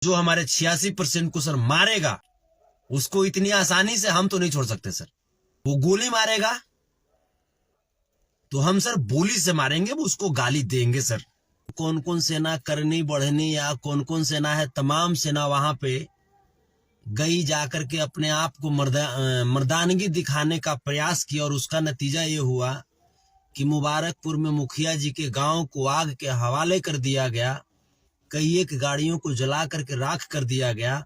जो हमारे 86% को सर मारेगा, उसको इतनी आसानी से हम तो नहीं छोड़ सकते सर। वो गोली मारेगा तो हम सर बोली से मारेंगे, वो उसको गाली देंगे सर। कौन कौन सेना करनी बढ़नी या कौन कौन सेना है, तमाम सेना वहां पे गई, जाकर के अपने आप को मर्दानगी दिखाने का प्रयास किया, और उसका नतीजा ये हुआ कि मुबारकपुर में मुखिया जी के गांव को आग के हवाले कर दिया गया। कई एक गाड़ियों को जला करके राख कर दिया गया,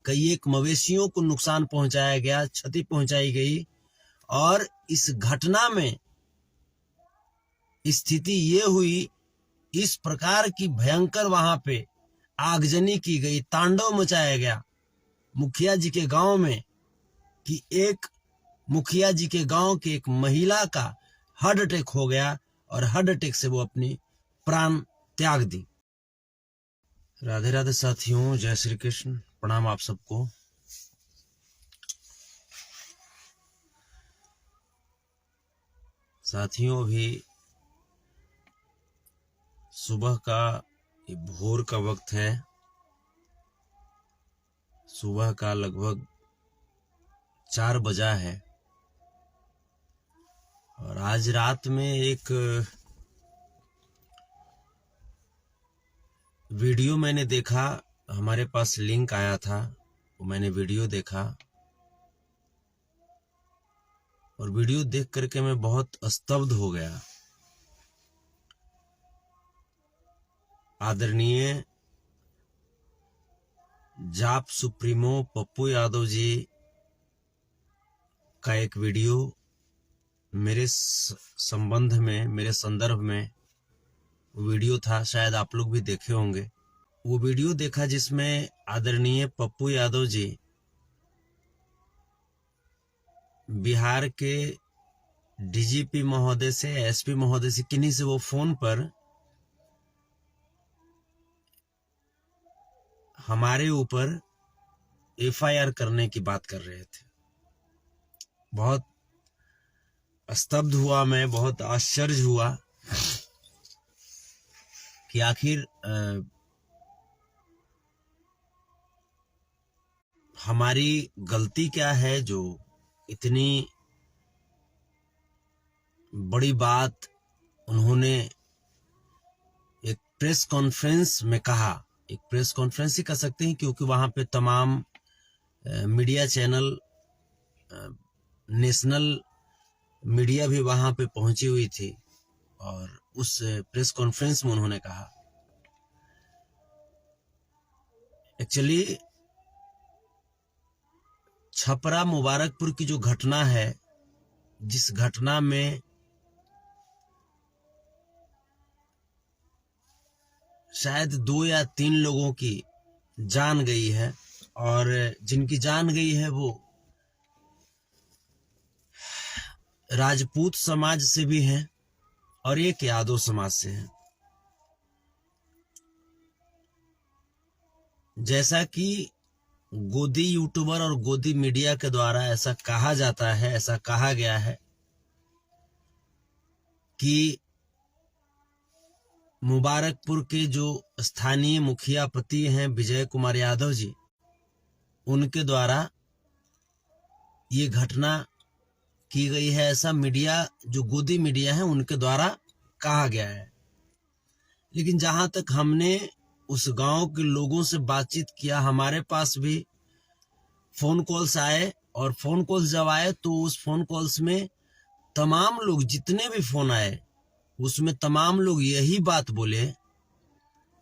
कई एक मवेशियों को नुकसान पहुंचाया गया, क्षति पहुंचाई गई। और इस घटना में स्थिति ये हुई, इस प्रकार की भयंकर वहां पे आगजनी की गई, तांडव मचाया गया मुखिया जी के गांव में, कि एक मुखिया जी के गांव के एक महिला का हार्ट अटैक हो गया, और हार्ट अटैक से वो अपनी प्राण त्याग दी। राधे राधे साथियों, जय श्री कृष्ण, प्रणाम आप सबको। साथियों, अभी सुबह का भोर का वक्त है, सुबह का लगभग 4 बजा है। और आज रात में एक वीडियो मैंने देखा, हमारे पास लिंक आया था, वो मैंने वीडियो देखा, और वीडियो देख करके मैं बहुत स्तब्ध हो गया। आदरणीय जाप सुप्रीमो पप्पू यादव जी का एक वीडियो मेरे संबंध में, मेरे संदर्भ में वीडियो था, शायद आप लोग भी देखे होंगे। वो वीडियो देखा जिसमें आदरणीय पप्पू यादव जी बिहार के डीजीपी महोदय से, एसपी महोदय से, किन्हीं से वो फोन पर हमारे ऊपर एफआईआर करने की बात कर रहे थे। बहुत स्तब्ध हुआ मैं, बहुत आश्चर्य हुआ कि आखिर हमारी गलती क्या है जो इतनी बड़ी बात उन्होंने एक प्रेस कॉन्फ्रेंस में कहा। एक प्रेस कॉन्फ्रेंस ही कह सकते हैं, क्योंकि वहां पे तमाम मीडिया चैनल, नेशनल मीडिया भी वहां पे पहुंची हुई थी, और उस प्रेस कॉन्फ्रेंस में उन्होंने कहा, एक्चुअली छपरा मुबारकपुर की जो घटना है, जिस घटना में शायद 2 या 3 लोगों की जान गई है, और जिनकी जान गई है वो राजपूत समाज से भी हैं और एक यादव समाज से हैं। जैसा कि गोदी यूट्यूबर और गोदी मीडिया के द्वारा ऐसा कहा जाता है, ऐसा कहा गया है कि मुबारकपुर के जो स्थानीय मुखिया पति हैं विजय कुमार यादव जी, उनके द्वारा ये घटना की गई है, ऐसा मीडिया, जो गोदी मीडिया है, उनके द्वारा कहा गया है। लेकिन जहां तक हमने उस गांव के लोगों से बातचीत किया, हमारे पास भी फोन कॉल्स आए, और फोन कॉल्स जब आए तो उस फोन कॉल्स में तमाम लोग, जितने भी फोन आए उसमें तमाम लोग यही बात बोले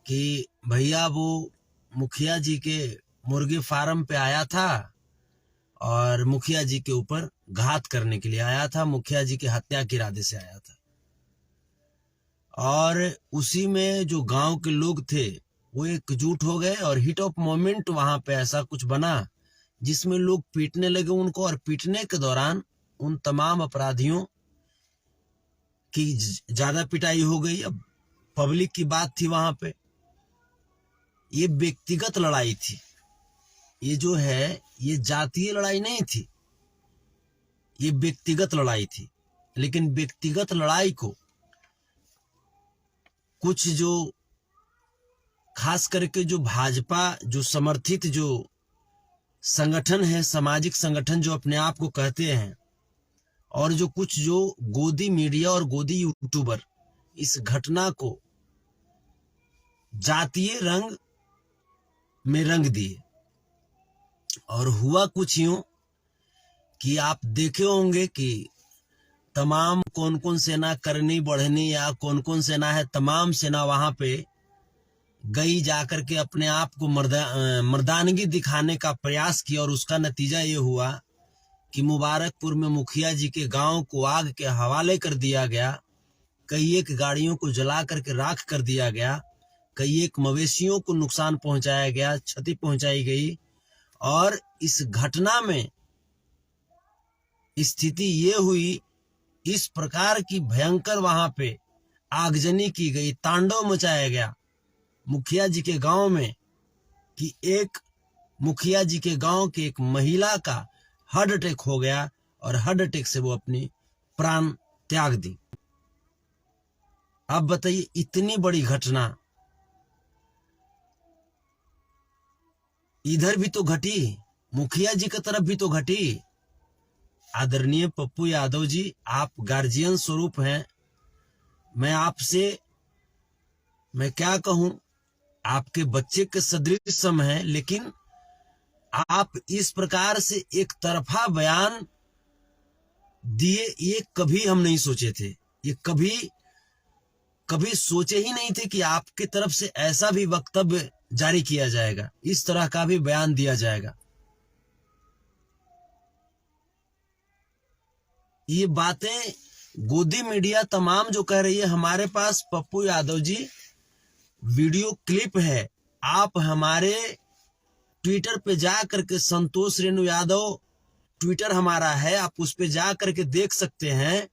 कि भैया वो मुखिया जी के मुर्गी फार्म पे आया था और मुखिया जी के ऊपर घात करने के लिए आया था, मुखिया जी की हत्या के इरादे से आया था। और उसी में जो गांव के लोग थे वो एकजुट हो गए, और हिट ऑफ मोमेंट वहां पे ऐसा कुछ बना जिसमें लोग पीटने लगे उनको, और पीटने के दौरान उन तमाम अपराधियों की ज्यादा पिटाई हो गई। अब पब्लिक की बात थी वहां पे, ये व्यक्तिगत लड़ाई थी, ये जो है ये जातीय लड़ाई नहीं थी, ये व्यक्तिगत लड़ाई थी। लेकिन व्यक्तिगत लड़ाई को कुछ जो खास करके जो भाजपा जो समर्थित जो संगठन है, सामाजिक संगठन जो अपने आप को कहते हैं, और जो कुछ जो गोदी मीडिया और गोदी यूट्यूबर इस घटना को जातीय रंग में रंग दिए। और हुआ कुछ यूं कि आप देखे होंगे कि तमाम कौन कौन सेना करनी बढ़नी या कौन कौन सेना है, तमाम सेना वहां पे गई, जाकर के अपने आप को मर्दानगी दिखाने का प्रयास किया। और उसका नतीजा ये हुआ कि मुबारकपुर में मुखिया जी के गांव को आग के हवाले कर दिया गया, कई एक गाड़ियों को जला करके राख कर दिया गया, कई एक मवेशियों को नुकसान पहुंचाया गया, क्षति पहुंचाई गई। और इस घटना में स्थिति ये हुई, इस प्रकार की भयंकर वहां पे आगजनी की गई, तांडव मचाया गया मुखिया जी के गांव में, कि एक मुखिया जी के गांव के एक महिला का हार्ट अटैक हो गया और हार्ट अटैक से वो अपनी प्राण त्याग दी। अब बताइए, इतनी बड़ी घटना इधर भी तो घटी, मुखिया जी की तरफ भी तो घटी। आदरणीय पप्पू यादव जी, आप गार्जियन स्वरूप हैं, मैं आपसे मैं क्या कहूं, आपके बच्चे के सदृश सम है, लेकिन आप इस प्रकार से एक तरफा बयान दिए, ये कभी हम नहीं सोचे थे। ये कभी सोचे ही नहीं थे कि आपके तरफ से ऐसा भी वक्तव्य जारी किया जाएगा, इस तरह का भी बयान दिया जाएगा। ये बातें गोदी मीडिया तमाम जो कह रही है, हमारे पास पप्पू यादव जी वीडियो क्लिप है। आप हमारे ट्विटर पे जा करके, संतोष रेणु यादव ट्विटर हमारा है, आप उस पे जा करके देख सकते हैं।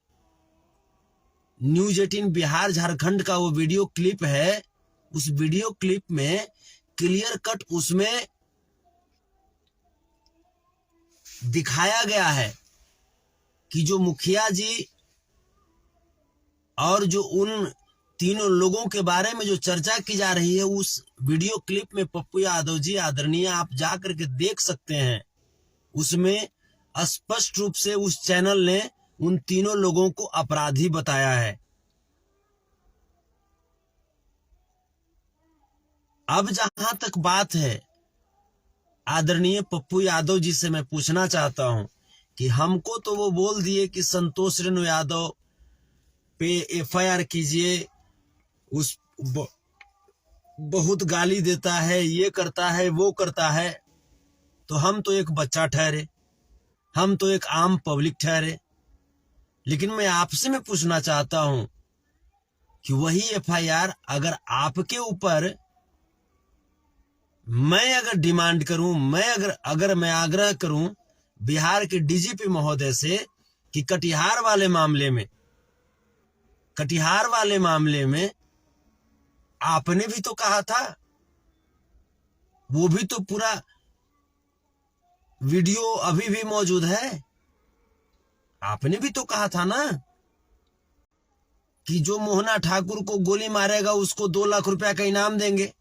न्यूज 18 बिहार झारखंड का वो वीडियो क्लिप है। उस वीडियो क्लिप में क्लियर कट उसमें दिखाया गया है कि जो मुखिया जी और जो उन तीनों लोगों के बारे में जो चर्चा की जा रही है, उस वीडियो क्लिप में पप्पू यादव जी आदरणीय आप जा करके देख सकते हैं। उसमें स्पष्ट रूप से उस चैनल ने उन तीनों लोगों को अपराधी बताया है। अब जहां तक बात है, आदरणीय पप्पू यादव जी से मैं पूछना चाहता हूं कि हमको तो वो बोल दिए कि संतोष रेणु यादव पे एफआईआर कीजिए, उस बहुत गाली देता है, ये करता है, वो करता है। तो हम तो एक बच्चा ठहरे, हम तो एक आम पब्लिक ठहरे। लेकिन मैं आपसे मैं पूछना चाहता हूं कि वही एफआईआर अगर आपके ऊपर मैं अगर डिमांड करूं, मैं अगर मैं आग्रह करूं बिहार के डीजीपी महोदय से कि कटिहार वाले मामले में आपने भी तो कहा था, वो भी तो पूरा वीडियो अभी भी मौजूद है, आपने भी तो कहा था ना कि जो मोहना ठाकुर को गोली मारेगा उसको 2 लाख रुपया का इनाम देंगे।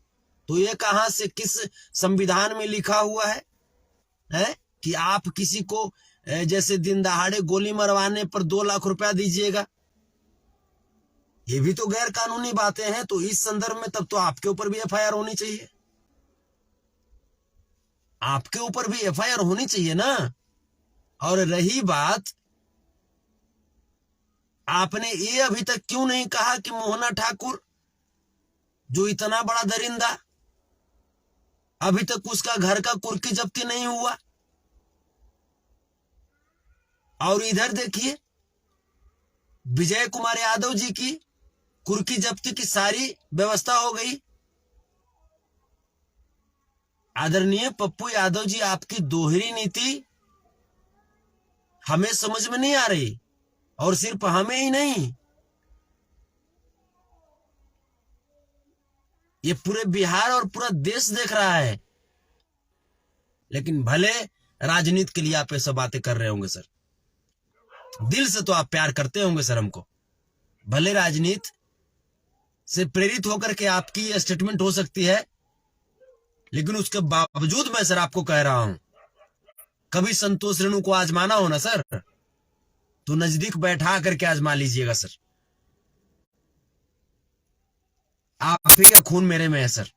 तो ये कहां से, किस संविधान में लिखा हुआ है कि आप किसी को जैसे दिन दहाड़े गोली मरवाने पर 2 लाख रुपया दीजिएगा? ये भी तो गैर कानूनी बातें हैं। तो इस संदर्भ में तब तो आपके ऊपर भी एफआईआर होनी चाहिए, आपके ऊपर भी एफआईआर होनी चाहिए ना। और रही बात, आपने ये अभी तक क्यों नहीं कहा कि मोहना ठाकुर जो इतना बड़ा दरिंदा, अभी तक उसका घर का कुर्की जब्ती नहीं हुआ? और इधर देखिए, विजय कुमार यादव जी की कुर्की जब्ती की सारी व्यवस्था हो गई। आदरणीय पप्पू यादव जी, आपकी दोहरी नीति हमें समझ में नहीं आ रही, और सिर्फ हमें ही नहीं, ये पूरे बिहार और पूरा देश देख रहा है। लेकिन भले राजनीति के लिए आप ऐसा बातें कर रहे होंगे सर, दिल से तो आप प्यार करते होंगे सर हमको, भले राजनीति से प्रेरित होकर के आपकी यह स्टेटमेंट हो सकती है, लेकिन उसके बावजूद मैं सर आपको कह रहा हूं, कभी संतोष रेणु को आजमाना हो ना सर, तो नजदीक बैठा करके आजमा लीजिएगा सर। आप ही का खून मेरे में है सर।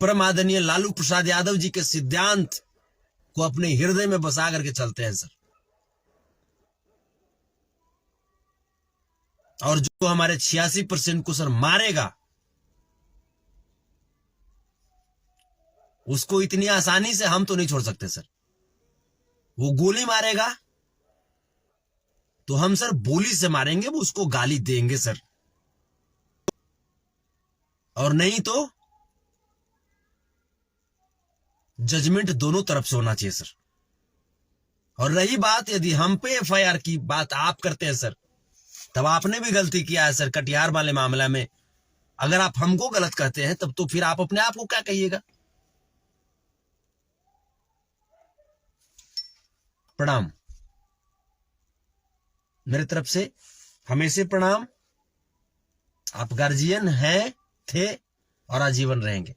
परम आदरणीय लालू प्रसाद यादव जी के सिद्धांत को अपने हृदय में बसा करके चलते हैं सर। और जो हमारे 86% को सर मारेगा, उसको इतनी आसानी से हम तो नहीं छोड़ सकते सर। वो गोली मारेगा तो हम सर बोली से मारेंगे, वो उसको गाली देंगे सर, और नहीं तो जजमेंट दोनों तरफ से होना चाहिए सर। और रही बात यदि हम पे एफआईआर की बात आप करते हैं सर, तब आपने भी गलती किया है सर। कटिहार वाले मामला में अगर आप हमको गलत कहते हैं, तब तो फिर आप अपने आप को क्या कहिएगा। प्रणाम, मेरे तरफ से हमेशा प्रणाम। आप गार्जियन हैं, थे और आजीवन रहेंगे।